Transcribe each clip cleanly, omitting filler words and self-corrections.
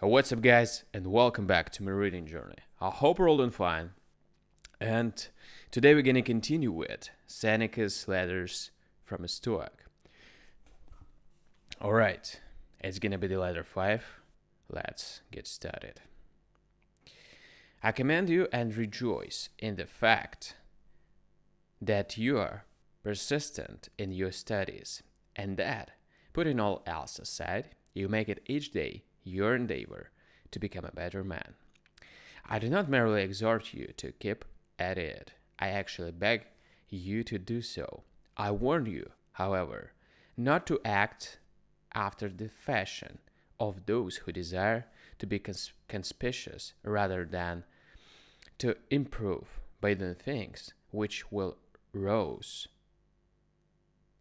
What's up, guys, and welcome back to my reading journey. I hope you're all doing fine. And today we're gonna continue with Seneca's letters from a Stoic. All right, it's gonna be the letter 5. Let's get started. I commend you and rejoice in the fact that you are persistent in your studies, and that, putting all else aside, you make it each day your endeavor to become a better man. I do not merely exhort you to keep at it, I actually beg you to do so. I warn you, however, not to act after the fashion of those who desire to be conspicuous rather than to improve by the things which will rouse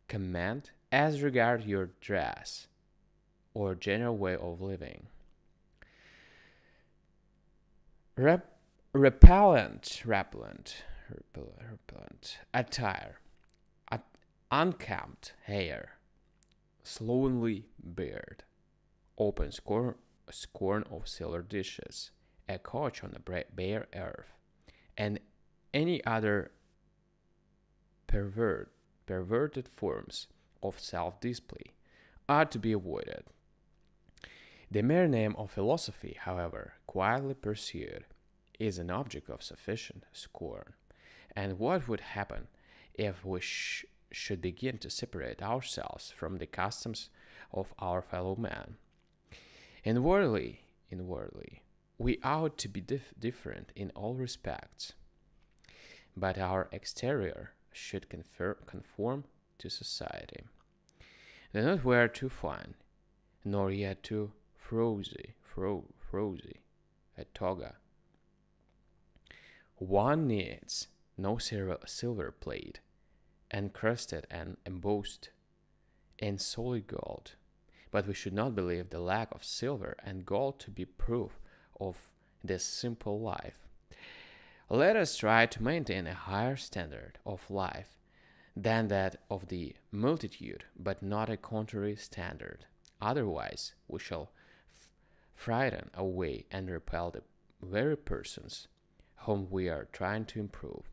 comment as regard your dress or general way of living. Repellent attire, unkempt hair, slovenly beard, open scorn of silver dishes, a couch on the bare earth, and any other perverted forms of self-display are to be avoided. The mere name of philosophy, however, quietly pursued, is an object of sufficient scorn. And what would happen if we should begin to separate ourselves from the customs of our fellow men? Inwardly, we ought to be different in all respects, but our exterior should conform to society. Do not wear too fine, nor yet too frowsy a toga. One needs no silver plate, encrusted and embossed in solid gold, but we should not believe the lack of silver and gold to be proof of this simple life. Let us try to maintain a higher standard of life than that of the multitude, but not a contrary standard. Otherwise, we shall frighten away and repel the very persons whom we are trying to improve.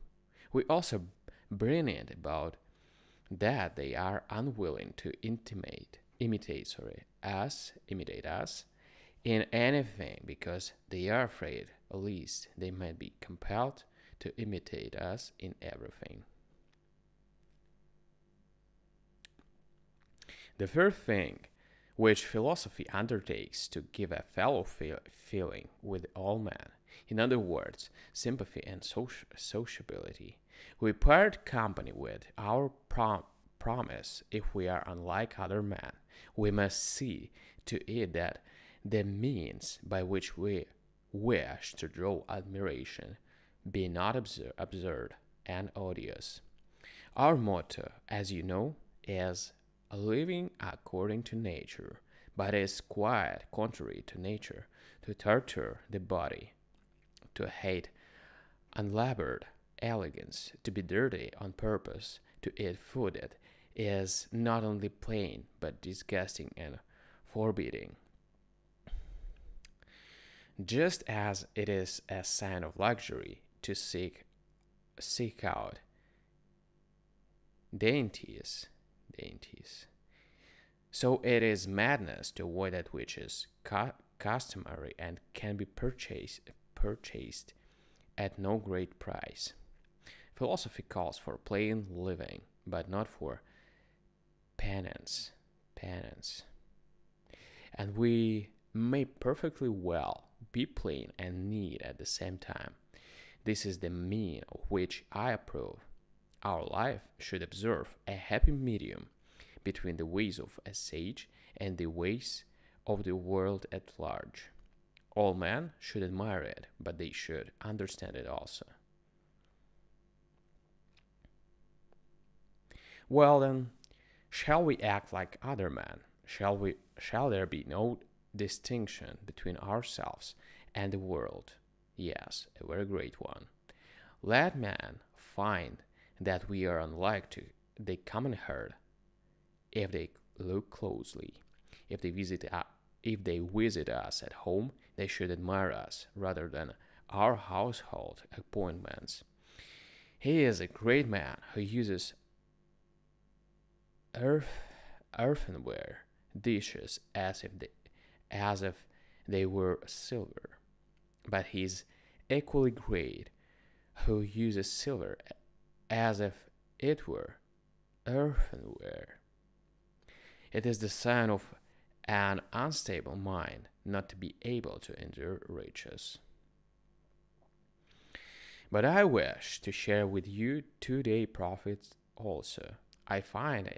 We also bring it about that they are unwilling to imitate us in anything because they are afraid lest they might be compelled to imitate us in everything. The first thing which philosophy undertakes to give a fellow feeling with all men, in other words, sympathy and sociability. We part company with our promise if we are unlike other men. We must see to it that the means by which we wish to draw admiration be not absurd and odious. Our motto, as you know, is living according to nature, but is quite contrary to nature to torture the body, to hate unlabored elegance, to be dirty on purpose, to eat food that is not only plain but disgusting and forbidding. Just as it is a sign of luxury to seek out dainties, so it is madness to avoid that which is customary and can be purchased at no great price. Philosophy calls for plain living, but not for penance. And we may perfectly well be plain and neat at the same time. This is the mean of which I approve. Our life should observe a happy medium between the ways of a sage and the ways of the world at large. All men should admire it, but they should understand it also. Well then, shall we act like other men? Shall there be no distinction between ourselves and the world? Yes, a very great one. Let man find that we are unlike to the common herd if they look closely, if they visit if they visit us at home, they should admire us rather than our household appointments. He is a great man who uses earth, earthenware dishes as if they were silver. But he is equally great who uses silver as if it were earthenware. It is the sign of an unstable mind not to be able to endure riches. But I wish to share with you today profits also. I find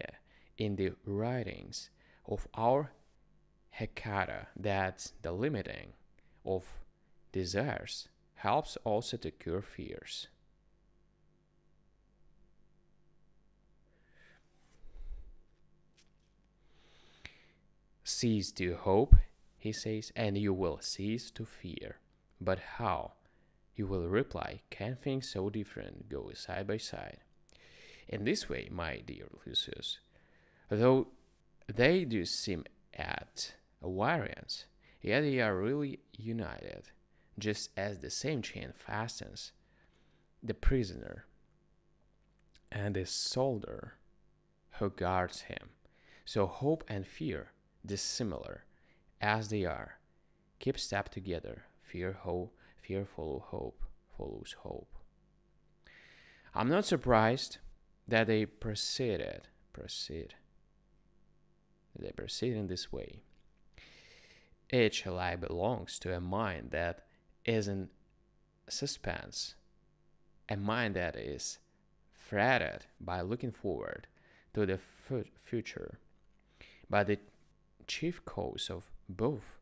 in the writings of our Hecata that the limiting of desires helps also to cure fears. Cease to hope, he says, and you will cease to fear. But how? You will reply, can things so different go side by side? In this way, my dear Lucius, though they do seem at variance, yet they are really united, just as the same chain fastens the prisoner and the soldier who guards him. So hope and fear, dissimilar as they are, keep step together. Fear follows hope. I'm not surprised that they proceed in this way. Each lie belongs to a mind that is in suspense, a mind that is fretted by looking forward to the future. But the chief cause of both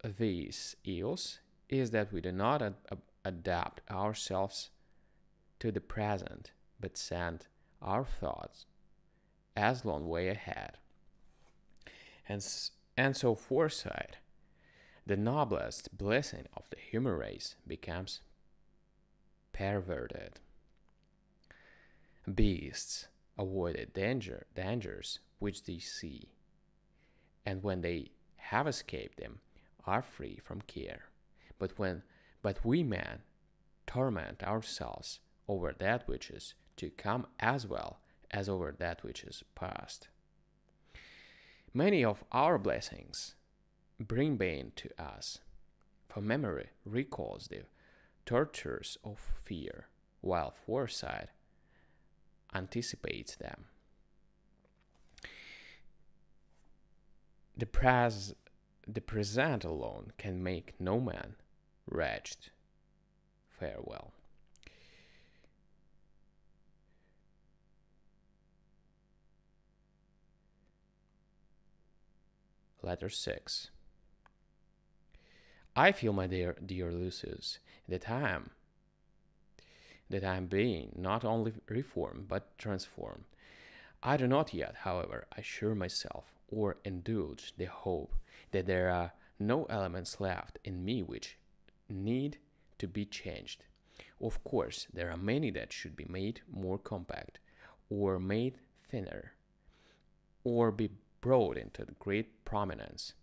these ills is that we do not adapt ourselves to the present, but send our thoughts as long way ahead. And so foresight, the noblest blessing of the human race, becomes perverted. Beasts avoid dangers which they see, and when they have escaped them, are free from care. But we men torment ourselves over that which is to come as well as over that which is past. Many of our blessings bring pain to us, for memory recalls the tortures of fear, while foresight anticipates them. The present alone can make no man wretched. Farewell. Letter 6. I feel, my dear Lucius, that I am being not only reformed but transformed. I do not yet, however, assure myself or indulge the hope that there are no elements left in me which need to be changed. Of course, there are many that should be made more compact, or made thinner, or be brought into great prominence.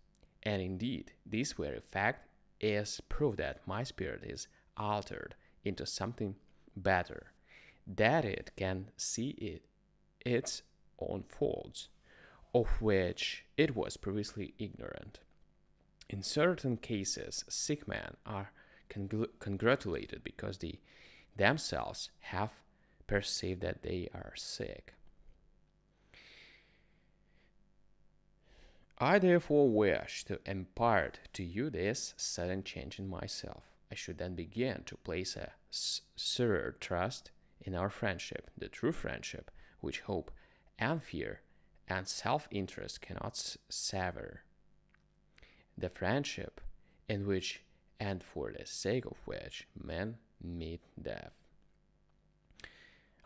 And indeed, this very fact is proof that my spirit is altered into something better, that it can see its own faults, of which it was previously ignorant. In certain cases, sick men are congratulated because they themselves have perceived that they are sick. I therefore wish to impart to you this sudden change in myself. I should then begin to place a surer trust in our friendship, the true friendship, which hope and fear and self-interest cannot sever. The friendship in which and for the sake of which men meet death.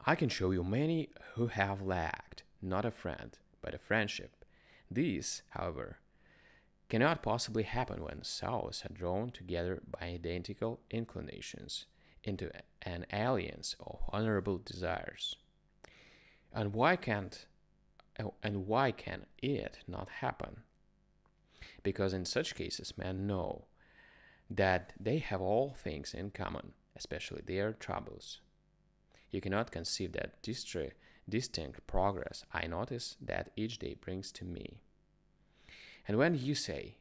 I can show you many who have lacked not a friend, but a friendship. These, however, cannot possibly happen when souls are drawn together by identical inclinations into an alliance of honorable desires. And why can it not happen? because in such cases men know that they have all things in common, especially their troubles. You cannot conceive that distinct progress I notice that each day brings to me. And when you say,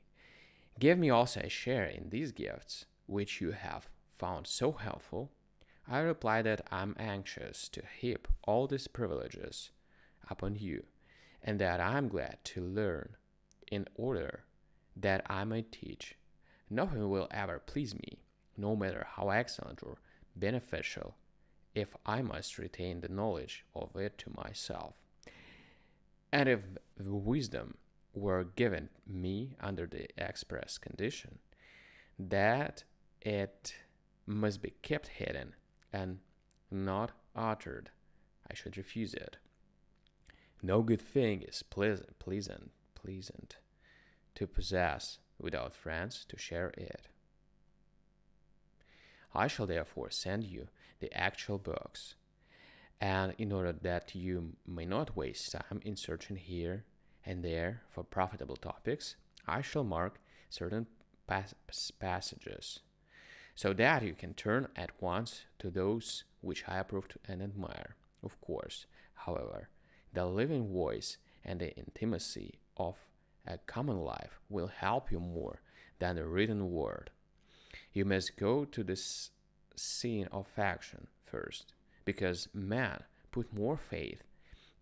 "Give me also a share in these gifts, which you have found so helpful," I reply that I am anxious to heap all these privileges upon you, and that I am glad to learn in order that I may teach. Nothing will ever please me, no matter how excellent or beneficial, if I must retain the knowledge of it to myself. And if the wisdom were given me under the express condition that it must be kept hidden and not uttered, I should refuse it. No good thing is pleasant to possess without friends to share it. I shall therefore send you the actual books, and in order that you may not waste time in searching here and there for profitable topics, I shall mark certain passages, so that you can turn at once to those which I approve and admire. Of course, however, the living voice and the intimacy of a common life will help you more than the written word. You must go to this scene of action first, because men put more faith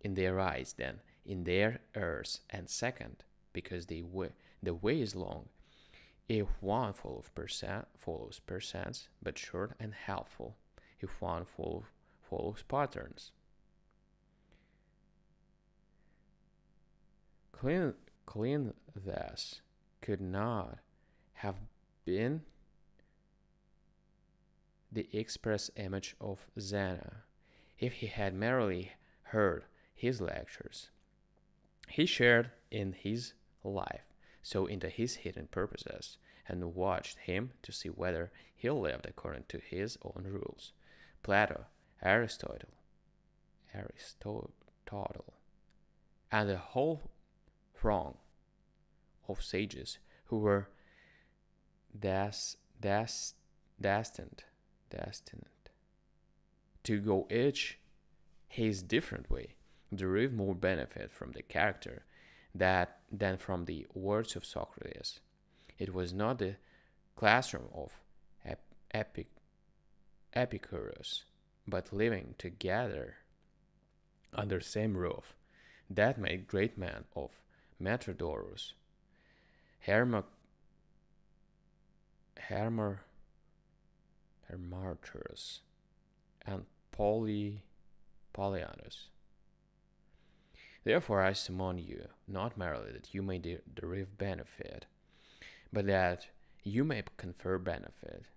in their eyes than in their ears, and second, because the way is long, if one follows percents, but short and helpful, if one follows patterns. Cleanthes could not have been the express image of Seneca if he had merely heard his lectures. He shared in his life, so into his hidden purposes, and watched him to see whether he lived according to his own rules. Plato, Aristotle, and the whole throng of sages who were destined to go each his different way, derived more benefit from the character than from the words of Socrates. It was not the classroom of Epicurus, but living together under the same roof, that made great men of Metrodorus, Hermarchus, and Polyanus. Therefore I summon you, not merely that you may derive benefit, but that you may confer benefit,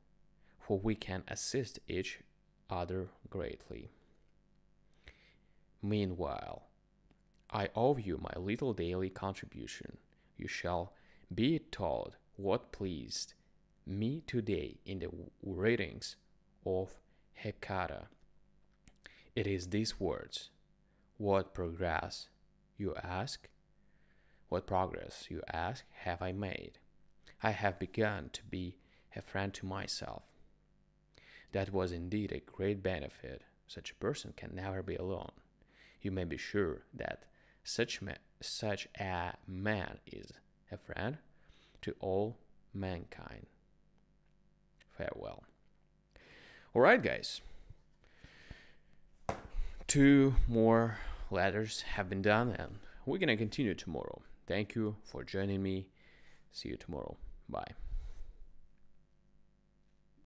for we can assist each other greatly. Meanwhile, I owe you my little daily contribution. You shall be told what pleased me today in the readings of Hecata. It is these words: What progress, you ask? What progress, you ask, have I made? I have begun to be a friend to myself. That was indeed a great benefit. Such a person can never be alone. You may be sure that such a man is a friend to all mankind. Farewell. Alright, guys. 2 more letters have been done, and we're gonna continue tomorrow. Thank you for joining me. See you tomorrow. Bye.